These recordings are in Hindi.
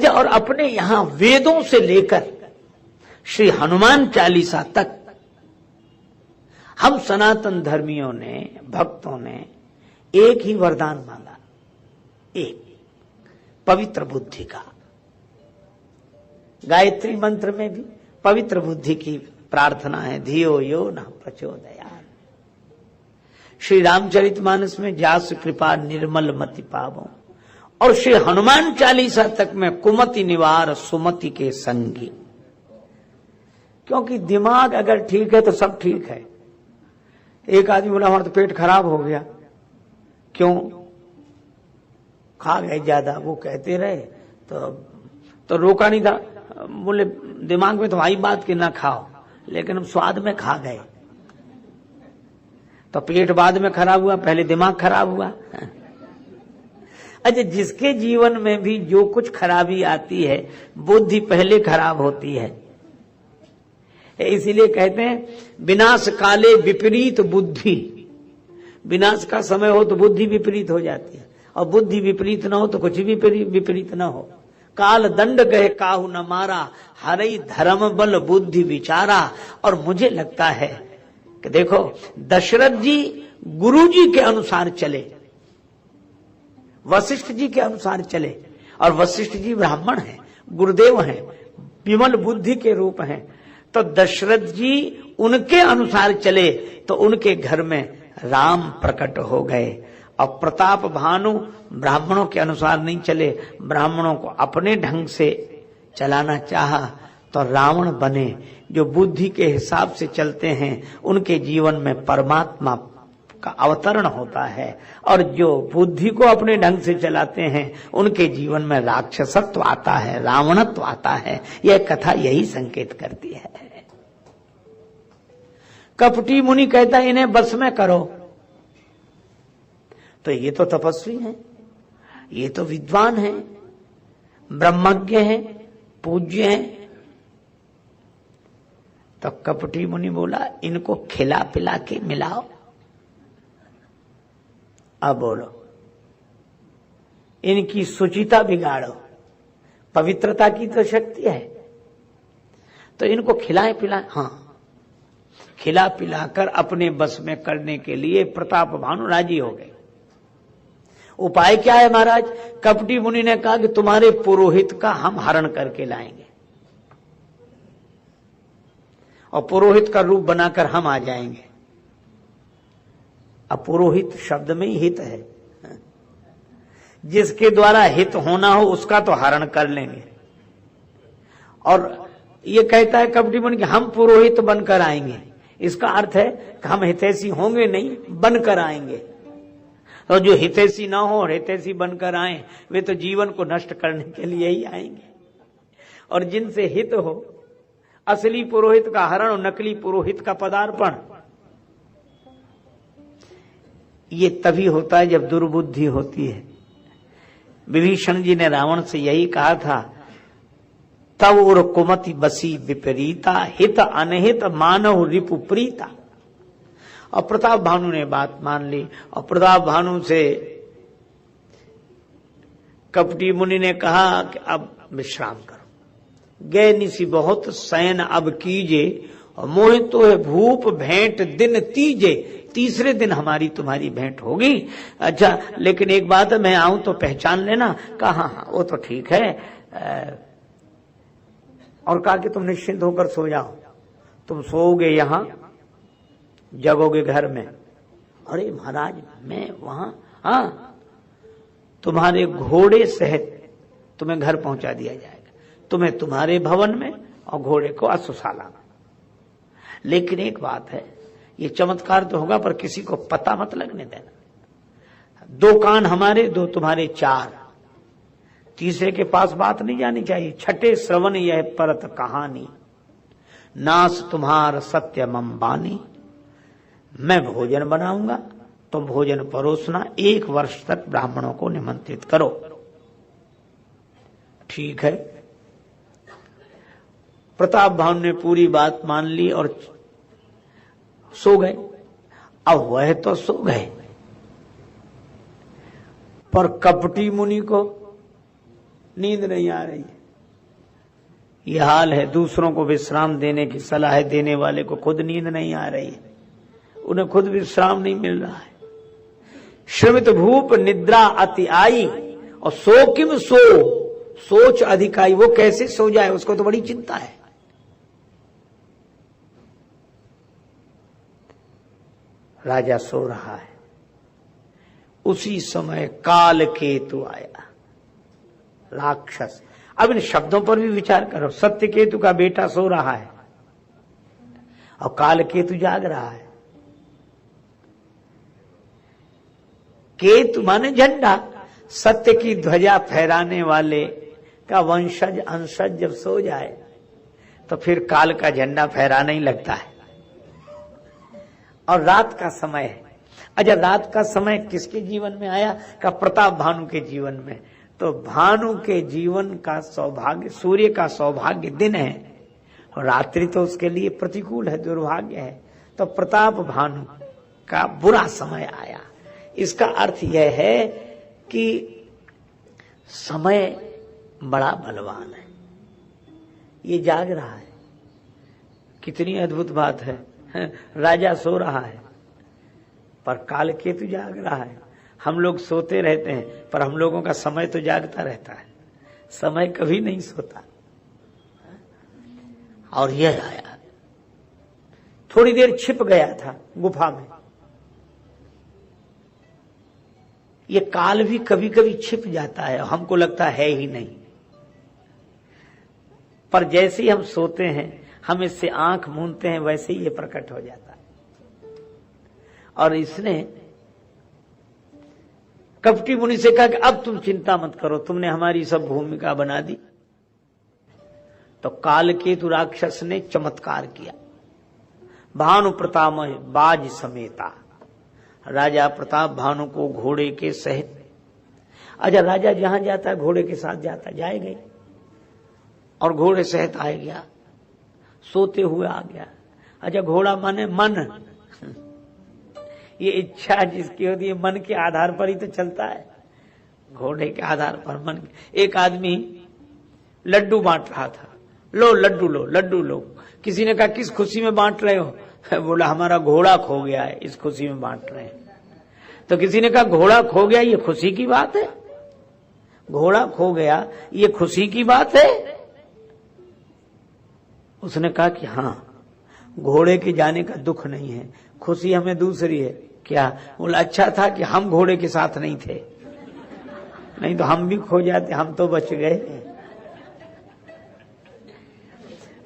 और अपने यहां वेदों से लेकर श्री हनुमान चालीसा तक हम सनातन धर्मियों ने, भक्तों ने एक ही वरदान मांगा, एक पवित्र बुद्धि का। गायत्री मंत्र में भी पवित्र बुद्धि की प्रार्थना है, धियो यो न प्रचोदयात्। श्री रामचरितमानस में जासु कृपा निर्मल मति पावो, और श्री हनुमान चालीसा तक में कुमति निवार सुमति के संगी। क्योंकि दिमाग अगर ठीक है तो सब ठीक है। एक आदमी बोला हमारा तो पेट खराब हो गया, क्यों? खा गए ज्यादा, वो कहते रहे तो रोका नहीं था। बोले दिमाग में तो आई बात कि ना खाओ, लेकिन हम स्वाद में खा गए, तो पेट बाद में खराब हुआ, पहले दिमाग खराब हुआ। अच्छा, जिसके जीवन में भी जो कुछ खराबी आती है, बुद्धि पहले खराब होती है। इसीलिए कहते हैं विनाश काले विपरीत बुद्धि। विनाश का समय हो तो बुद्धि विपरीत हो जाती है, और बुद्धि विपरीत ना हो तो कुछ भी विपरीत ना हो। काल दंड गए काहू न मारा, हरई धर्म बल बुद्धि विचारा। और मुझे लगता है कि देखो, दशरथ जी गुरु जी के अनुसार चले, वशिष्ठ जी के अनुसार चले, और वशिष्ठ जी ब्राह्मण हैं, गुरुदेव हैं, विमल बुद्धि के रूप हैं। तो दशरथ जी उनके अनुसार चले तो उनके घर में राम प्रकट हो गए। और प्रताप भानु ब्राह्मणों के अनुसार नहीं चले, ब्राह्मणों को अपने ढंग से चलाना चाहा तो रावण बने। जो बुद्धि के हिसाब से चलते हैं उनके जीवन में परमात्मा का अवतरण होता है, और जो बुद्धि को अपने ढंग से चलाते हैं उनके जीवन में राक्षसत्व आता है, रावणत्व आता है। यह कथा यही संकेत करती है। कपटी मुनि कहता है इन्हें बस में करो, तो ये तो तपस्वी हैं, ये तो विद्वान हैं, ब्रह्मज्ञ हैं, पूज्य हैं। तो कपटी मुनि बोला इनको खिला पिला के मिलाओ। अब बोलो, इनकी शुचिता बिगाड़ो। पवित्रता की तो शक्ति है, तो इनको खिलाए पिलाए। हाँ, खिला पिलाकर अपने बस में करने के लिए प्रताप भानु राजी हो गए। उपाय क्या है महाराज? कपटी मुनि ने कहा कि तुम्हारे पुरोहित का हम हरण करके लाएंगे, और पुरोहित का रूप बनाकर हम आ जाएंगे। अब पुरोहित शब्द में ही हित है, जिसके द्वारा हित होना हो उसका तो हरण कर लेंगे। और ये कहता है कपटी मुनि कि हम पुरोहित बनकर आएंगे। इसका अर्थ है कि हम हितैषी होंगे नहीं, बनकर आएंगे। और जो हितैषी ना हो और हितैषी बनकर आए, वे तो जीवन को नष्ट करने के लिए ही आएंगे। और जिनसे हित हो, असली पुरोहित का हरण और नकली पुरोहित का पदार्पण, ये तभी होता है जब दुर्बुद्धि होती है। विभीषण जी ने रावण से यही कहा था, तव और कुमति बसी विपरीता, हित अनहित मानव रिपु प्रीता। और प्रताप भानु ने बात मान ली, और प्रताप भानु से कपटी मुनि ने कहा कि अब विश्राम करो। गए निसी बहुत शयन अब कीजे, और मोहित तो है भूप भेंट दिन तीजे। तीसरे दिन हमारी तुम्हारी भेंट होगी। अच्छा, लेकिन एक बात है, मैं आऊं तो पहचान लेना। कहा हाँ वो तो ठीक है। और कहा कि तुम निश्चिंत होकर सो जाओ, तुम सोओगे यहां, जगोगे घर में। अरे महाराज मैं वहां, हाँ, तुम्हारे घोड़े सहित तुम्हें घर पहुंचा दिया जाएगा, तुम्हें तुम्हारे भवन में और घोड़े को अश्वशाला में। लेकिन एक बात है, ये चमत्कार तो होगा पर किसी को पता मत लगने देना। 2 कान हमारे, 2 तुम्हारे, 4, तीसरे के पास बात नहीं जानी चाहिए। छठे श्रवण यह परत कहानी, नास तुम्हार सत्य मम बानी। मैं भोजन बनाऊंगा, तुम भोजन परोसना, 1 वर्ष तक ब्राह्मणों को निमंत्रित करो। ठीक है। प्रताप भानु ने पूरी बात मान ली और सो गए। अब वह तो सो गए, पर कपटी मुनि को नींद नहीं आ रही है। यह हाल है, दूसरों को विश्राम देने की सलाह देने वाले को खुद नींद नहीं आ रही है, उन्हें खुद विश्राम नहीं मिल रहा है। श्रमित भूप निद्रा अति आई और सो किम सो, सोच अधिक आई। वो कैसे सो जाए, उसको तो बड़ी चिंता है। राजा सो रहा है, उसी समय काल केतु आया, राक्षस। अब इन शब्दों पर भी विचार करो। सत्य केतु का बेटा सो रहा है और काल केतु जाग रहा है। केतु माने झंडा, सत्य की ध्वजा फहराने वाले का वंशज अंशज जब सो जाए तो फिर काल का झंडा फहराना ही लगता है। और रात का समय है। अच्छा, रात का समय किसके जीवन में आया? का प्रताप भानु के जीवन में। तो भानु के जीवन का सौभाग्य, सूर्य का सौभाग्य दिन है और रात्रि तो उसके लिए प्रतिकूल है, दुर्भाग्य है। तो प्रताप भानु का बुरा समय आया। इसका अर्थ यह है कि समय बड़ा बलवान है, ये जाग रहा है। कितनी अद्भुत बात है। राजा सो रहा है पर काल केतु जाग रहा है। हम लोग सोते रहते हैं पर हम लोगों का समय तो जागता रहता है, समय कभी नहीं सोता। और यह आया, थोड़ी देर छिप गया था गुफा में। ये काल भी कभी कभी छिप जाता है, हमको लगता है ही नहीं, पर जैसे ही हम सोते हैं, हम इससे आंख मूंदते हैं, वैसे ही ये प्रकट हो जाता है। और इसने कपटी मुनि से कहा कि अब तुम चिंता मत करो, तुमने हमारी सब भूमिका बना दी। तो काल केतु राक्षस ने चमत्कार किया। भानु प्रताप बाज समेता, राजा प्रताप भानु को घोड़े के सहित, अच्छा राजा जहां जाता है घोड़े के साथ जाता, जाए गए और घोड़े सहित आ गया, सोते हुए आ गया। अच्छा, घोड़ा माने मन, ये इच्छा जिसकी होती है मन के आधार पर ही तो चलता है, घोड़े के आधार पर मन। एक आदमी लड्डू बांट रहा था, लो लड्डू लो, लड्डू लो। किसी ने कहा किस खुशी में बांट रहे हो? बोला हमारा घोड़ा खो गया है, इस खुशी में बांट रहे हैं। तो किसी ने कहा घोड़ा खो गया, ये खुशी की बात है? घोड़ा खो गया, ये खुशी की बात है? उसने कहा कि हाँ, घोड़े के जाने का दुख नहीं है, खुशी हमें दूसरी है। क्या? बोला अच्छा था कि हम घोड़े के साथ नहीं थे, नहीं तो हम भी खो जाते, हम तो बच गए।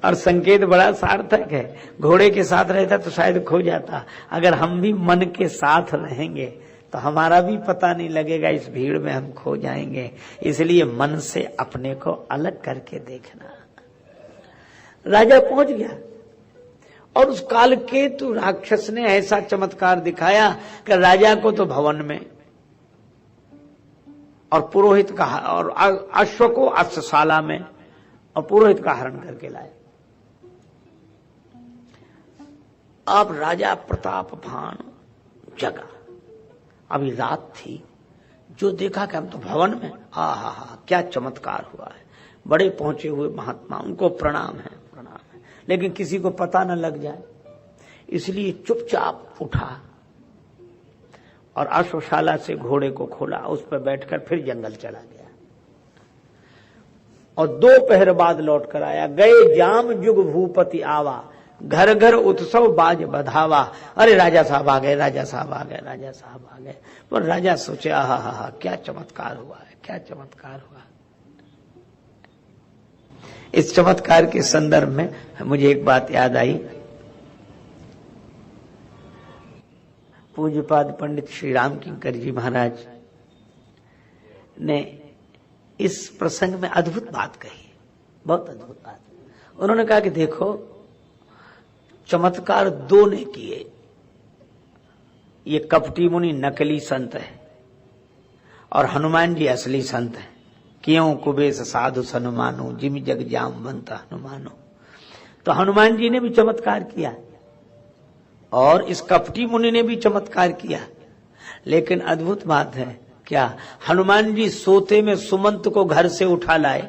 और संकेत बड़ा सार्थक है, घोड़े के साथ रहता तो शायद खो जाता। अगर हम भी मन के साथ रहेंगे तो हमारा भी पता नहीं लगेगा, इस भीड़ में हम खो जाएंगे। इसलिए मन से अपने को अलग करके देखना। राजा पहुंच गया और उस काल केतु राक्षस ने ऐसा चमत्कार दिखाया कि राजा को तो भवन में और पुरोहित का, और अश्व को अश्वशाला में और पुरोहित का हरण करके लाए। अब राजा प्रताप भानु जगा, अभी रात थी, जो देखा कि हम तो भवन में, हा क्या चमत्कार हुआ है। बड़े पहुंचे हुए महात्मा, उनको प्रणाम है, प्रणाम है, लेकिन किसी को पता न लग जाए, इसलिए चुपचाप उठा और अश्वशाला से घोड़े को खोला, उस पर बैठकर फिर जंगल चला गया और 2 पहर बाद लौट कर आया। गए जाम जुग भूपति आवा, घर घर उत्सव बाज बधावा। अरे राजा साहब आ गए, राजा साहब आ गए, राजा साहब आ गए। पर राजा सोचे आहा क्या चमत्कार हुआ है, क्या चमत्कार हुआ। इस चमत्कार के संदर्भ में मुझे एक बात याद आई। पूज्यपाद पंडित श्री राम किंकर जी महाराज ने इस प्रसंग में अद्भुत बात कही, बहुत अद्भुत बात। उन्होंने कहा कि देखो, चमत्कार 2 ने किए। ये कपटी मुनि नकली संत है और हनुमान जी असली संत है। क्यों कुबेश साधु सनुमानो, जिम जग जाम बनता हनुमानो। तो हनुमान जी ने भी चमत्कार किया और इस कपटी मुनि ने भी चमत्कार किया। लेकिन अद्भुत बात है, क्या हनुमान जी सोते में सुमंत को घर से उठा लाए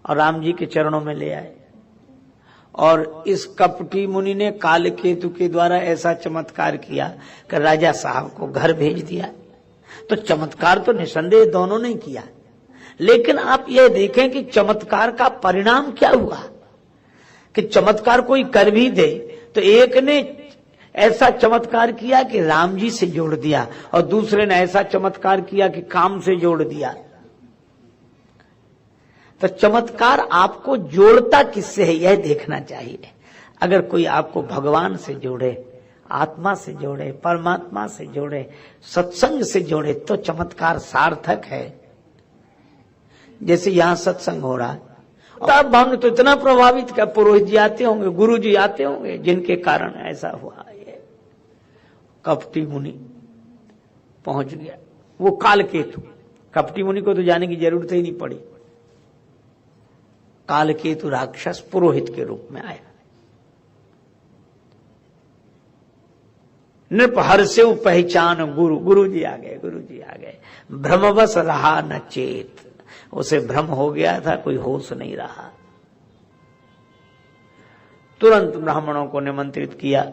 और राम जी के चरणों में ले आए, और इस कपटी मुनि ने कालकेतु के द्वारा ऐसा चमत्कार किया कि राजा साहब को घर भेज दिया। तो चमत्कार तो निसंदेह दोनों ने किया, लेकिन आप यह देखें कि चमत्कार का परिणाम क्या हुआ। कि चमत्कार कोई कर भी दे तो एक ने ऐसा चमत्कार किया कि राम जी से जोड़ दिया, और दूसरे ने ऐसा चमत्कार किया कि काम से जोड़ दिया। तो चमत्कार आपको जोड़ता किससे है यह देखना चाहिए। अगर कोई आपको भगवान से जोड़े, आत्मा से जोड़े, परमात्मा से जोड़े, सत्संग से जोड़े, तो चमत्कार सार्थक है। जैसे यहां सत्संग हो रहा है, तब हमने तो इतना प्रभावित किया, पुरोहित जी आते होंगे, गुरु जी आते होंगे, जिनके कारण ऐसा हुआ। ये कपटी मुनि पहुंच गया, वो कालकेतु। कपटी मुनि को तो जाने की जरूरत ही नहीं पड़ी। कालकेतु राक्षस पुरोहित के रूप में आया। नृप हर्षे पहचान गुरु, गुरु जी आ गए, गुरु जी आ गए। भ्रमवश रहा न चेत, उसे भ्रम हो गया था, कोई होश नहीं रहा। तुरंत ब्राह्मणों को निमंत्रित किया,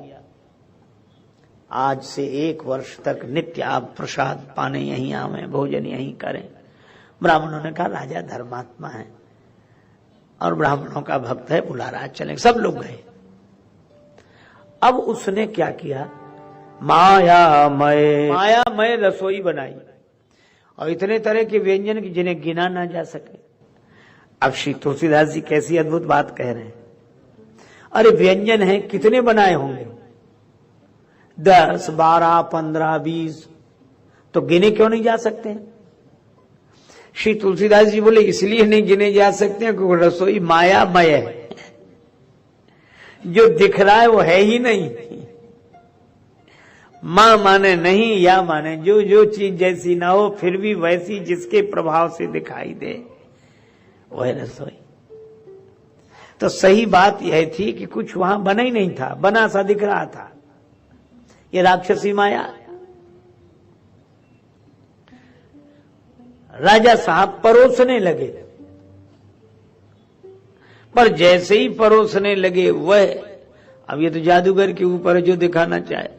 आज से 1 वर्ष तक नित्य आप प्रसाद पाने यहीं आवे, भोजन यहीं करें। ब्राह्मणों ने कहा राजा धर्मात्मा है और ब्राह्मणों का भक्त है, बुला रहा, चलें। सब लोग गए। अब उसने क्या किया, मायामय रसोई बनाई, और इतने तरह के व्यंजन की जिन्हें गिना ना जा सके। अब श्री तुलसीदास जी कैसी अद्भुत बात कह रहे हैं। अरे व्यंजन है, कितने बनाए होंगे, 10, 12, 15, 20, तो गिने क्यों नहीं जा सकते। श्री तुलसीदास जी बोले इसलिए नहीं गिने जा सकते हैं क्योंकि रसोई मायामय है, जो दिख रहा है वो है ही नहीं। मां माने नहीं, या माने जो जो चीज जैसी ना हो फिर भी वैसी जिसके प्रभाव से दिखाई दे, वो है रसोई। तो सही बात यह थी कि कुछ वहां बना ही नहीं था, बना सा दिख रहा था। ये राक्षसी माया। राजा साहब परोसने लगे, पर जैसे ही परोसने लगे वह, अब ये तो जादूगर के ऊपर जो दिखाना चाहे।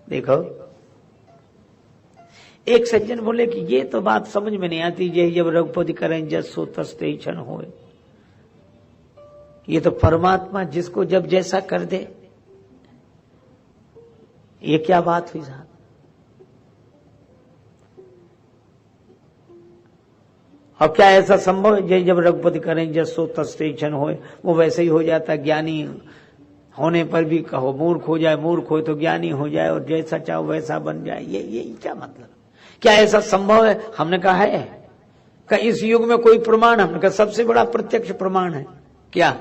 देखो, एक सज्जन बोले कि ये तो बात समझ में नहीं आती, जब रघुपति करें जस सो तस ते क्षण होए। ये तो परमात्मा जिसको जब जैसा कर दे, ये क्या बात हुई साहब। अब क्या ऐसा संभव है जब रघुपति करें जस सो तस ते क्षण होए, वो वैसे ही हो जाता। ज्ञानी होने पर भी कहो मूर्ख हो जाए, मूर्ख हो तो ज्ञानी हो जाए, और जैसा चाहो वैसा बन जाए। ये क्या मतलब, क्या ऐसा संभव है। हमने कहा है कि इस युग में कोई प्रमाण, हमने कहा सबसे बड़ा प्रत्यक्ष प्रमाण है क्या,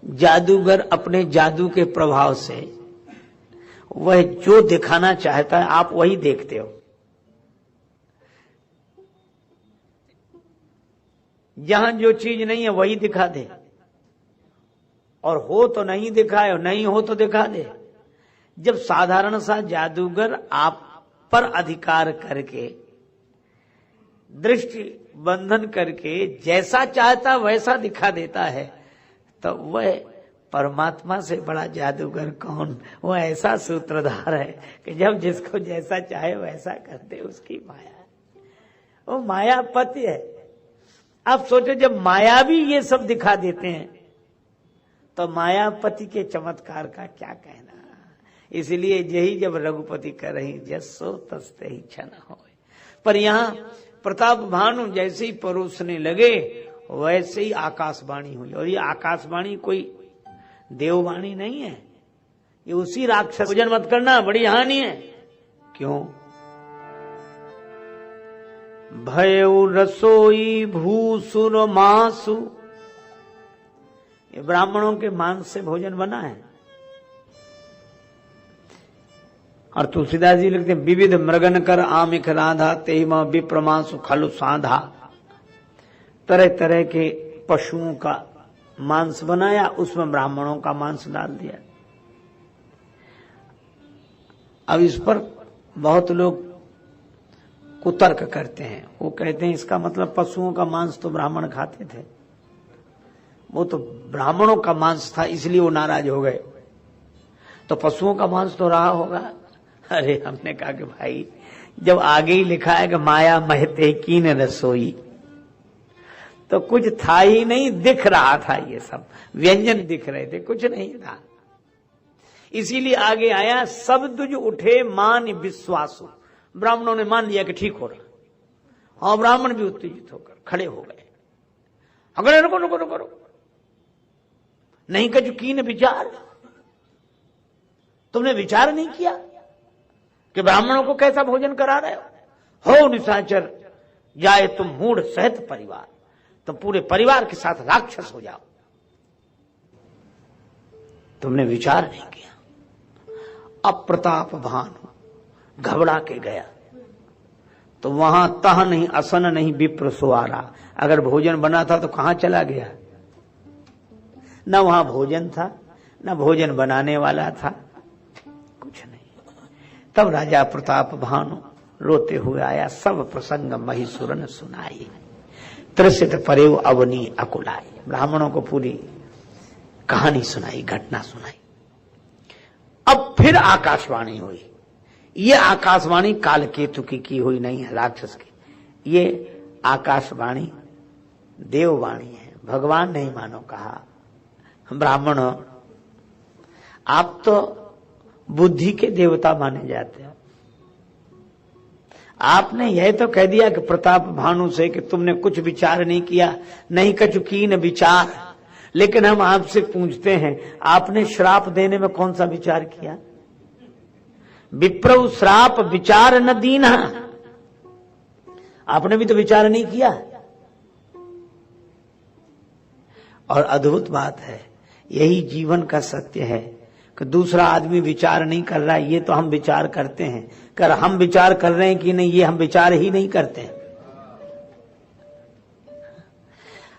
जादूगर अपने जादू के प्रभाव से वह जो दिखाना चाहता है आप वही देखते हो। जहां जो चीज नहीं है वही दिखा दे, और हो तो नहीं दिखाए, और नहीं हो तो दिखा दे। जब साधारण सा जादूगर आप पर अधिकार करके, दृष्टि बंधन करके जैसा चाहता वैसा दिखा देता है, तो वह परमात्मा से बड़ा जादूगर कौन। वो ऐसा सूत्रधार है कि जब जिसको जैसा चाहे वैसा करते, उसकी माया, वो मायापति है। आप सोचो, जब माया भी ये सब दिखा देते हैं तो मायापति के चमत्कार का क्या कहना। इसलिए यही जब रघुपति कर रही जसो तस्ते ही क्षण हो। पर यहाँ प्रताप भानु जैसे ही परोसने लगे वैसे ही आकाशवाणी हुई, और ये आकाशवाणी कोई देववाणी नहीं है, ये उसी राक्षस। भोजन मत करना, बड़ी हानि है। क्यों, भयउ रसोई भूसुर मासु, ये ब्राह्मणों के मांस से भोजन बना है। और तुलसीदास जी लिखते हैं, विविध मृगन कर आमिख राधा तेम विप्रमासु खलु साधा। तरह तरह के पशुओं का मांस बनाया, उसमें ब्राह्मणों का मांस डाल दिया। अब इस पर बहुत लोग कुतर्क करते हैं। वो कहते हैं इसका मतलब पशुओं का मांस तो ब्राह्मण खाते थे, वो तो ब्राह्मणों का मांस था इसलिए वो नाराज हो गए, तो पशुओं का मांस तो रहा होगा। अरे हमने कहा कि भाई जब आगे ही लिखा है कि माया महते कीन रसोई, तो कुछ था ही नहीं, दिख रहा था, ये सब व्यंजन दिख रहे थे, कुछ नहीं था। इसीलिए आगे आया सब दुज उठे मान विश्वासु, ब्राह्मणों ने मान लिया कि ठीक हो रहा, और ब्राह्मण भी उत्तेजित होकर खड़े हो गए। अगर रुको रुको रुको रुको, नहीं कछु कीन विचार, तुमने विचार नहीं किया कि ब्राह्मणों को कैसा भोजन करा रहे हो निशाचर, जाए तुम मूढ़ सहित परिवार, तुम पूरे परिवार के साथ राक्षस हो जाओ, तुमने विचार नहीं किया। अप्रताप भानु घबरा के गया, तो वहां तह नहीं असन नहीं विप्र सुवारा, अगर भोजन बना था तो कहां चला गया, न वहां भोजन था, न भोजन बनाने वाला था, कुछ नहीं। तब राजा प्रताप भानु रोते हुए आया, सब प्रसंग महिसुरन सुनाई, त्रसित परेव अवनी अकुलाई, ब्राह्मणों को पूरी कहानी सुनाई, घटना सुनाई। अब फिर आकाशवाणी हुई, ये आकाशवाणी कालकेतु की हुई नहीं है, राक्षस की, ये आकाशवाणी देववाणी है, भगवान नहीं मानो कहा। ब्राह्मणों आप तो बुद्धि के देवता माने जाते हो, आपने यह तो कह दिया कि प्रताप भानु से कि तुमने कुछ विचार नहीं किया, नहीं कछु कीन विचार, लेकिन हम आपसे पूछते हैं आपने श्राप देने में कौन सा विचार किया, विप्र श्राप विचार न दीना, आपने भी तो विचार नहीं किया। और अद्भुत बात है, यही जीवन का सत्य है कि दूसरा आदमी विचार नहीं कर रहा है, ये तो हम विचार करते हैं, कर हम विचार कर रहे हैं कि नहीं, ये हम विचार ही नहीं करते हैं।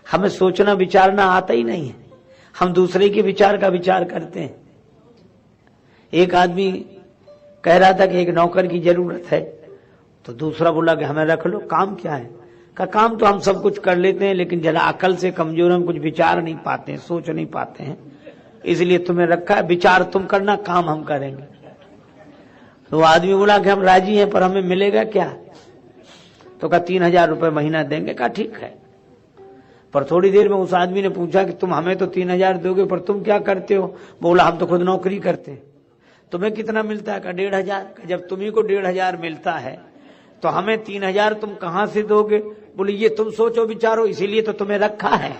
हमें सोचना विचारना आता ही नहीं है, हम दूसरे के विचार का विचार करते हैं। एक आदमी कह रहा था कि एक नौकर की जरूरत है, तो दूसरा बोला कि हमें रख लो, काम क्या है, का काम तो हम सब कुछ कर लेते हैं, लेकिन जरा अकल से कमजोर, हम कुछ विचार नहीं पाते हैं, सोच नहीं पाते हैं, इसलिए तुम्हें रखा है, विचार तुम करना, काम हम करेंगे। तो आदमी बोला कि हम राजी हैं, पर हमें मिलेगा क्या, तो कहा 3000 रुपए महीना देंगे, कहा ठीक है। पर थोड़ी देर में उस आदमी ने पूछा कि तुम हमें तो 3000 दोगे, पर तुम क्या करते हो, बोला हम तो खुद नौकरी करते हैं। तुम्हें कितना मिलता है, कहा 1500। जब तुम्ही को 1500 मिलता है तो हमें 3000 तुम कहां से दोगे, बोले ये तुम सोचो विचारो, इसीलिए तो तुम्हें रखा है।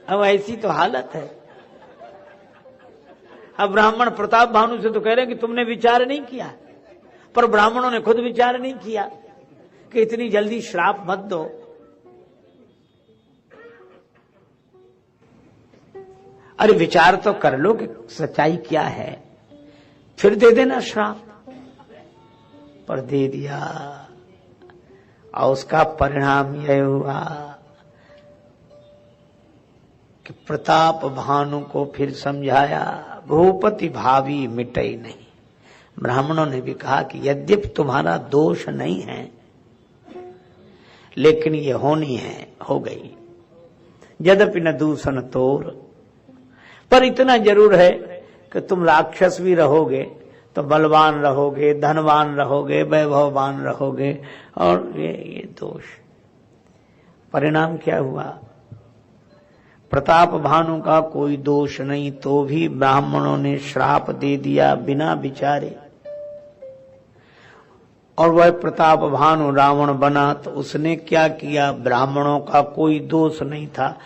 अब ऐसी तो हालत है। अब ब्राह्मण प्रताप भानु से तो कह रहे हैं कि तुमने विचार नहीं किया, पर ब्राह्मणों ने खुद विचार नहीं किया कि इतनी जल्दी श्राप मत दो। अरे विचार तो कर लो कि सच्चाई क्या है, फिर दे देना श्राप। पर दे दिया, और उसका परिणाम यह हुआ कि प्रताप भानु को फिर समझाया, भूपति भावी मिटे नहीं। ब्राह्मणों ने भी कहा कि यद्यपि तुम्हारा दोष नहीं है, लेकिन ये होनी है, हो गई। यद्यपि न दूषण तोर, पर इतना जरूर है कि तुम राक्षस भी रहोगे तो बलवान रहोगे, धनवान रहोगे, वैभववान रहोगे, और ये दोष। परिणाम क्या हुआ, प्रताप भानु का कोई दोष नहीं, तो भी ब्राह्मणों ने श्राप दे दिया बिना विचारे। और वह प्रताप भानु रावण बना, तो उसने क्या किया, ब्राह्मणों का कोई दोष नहीं था,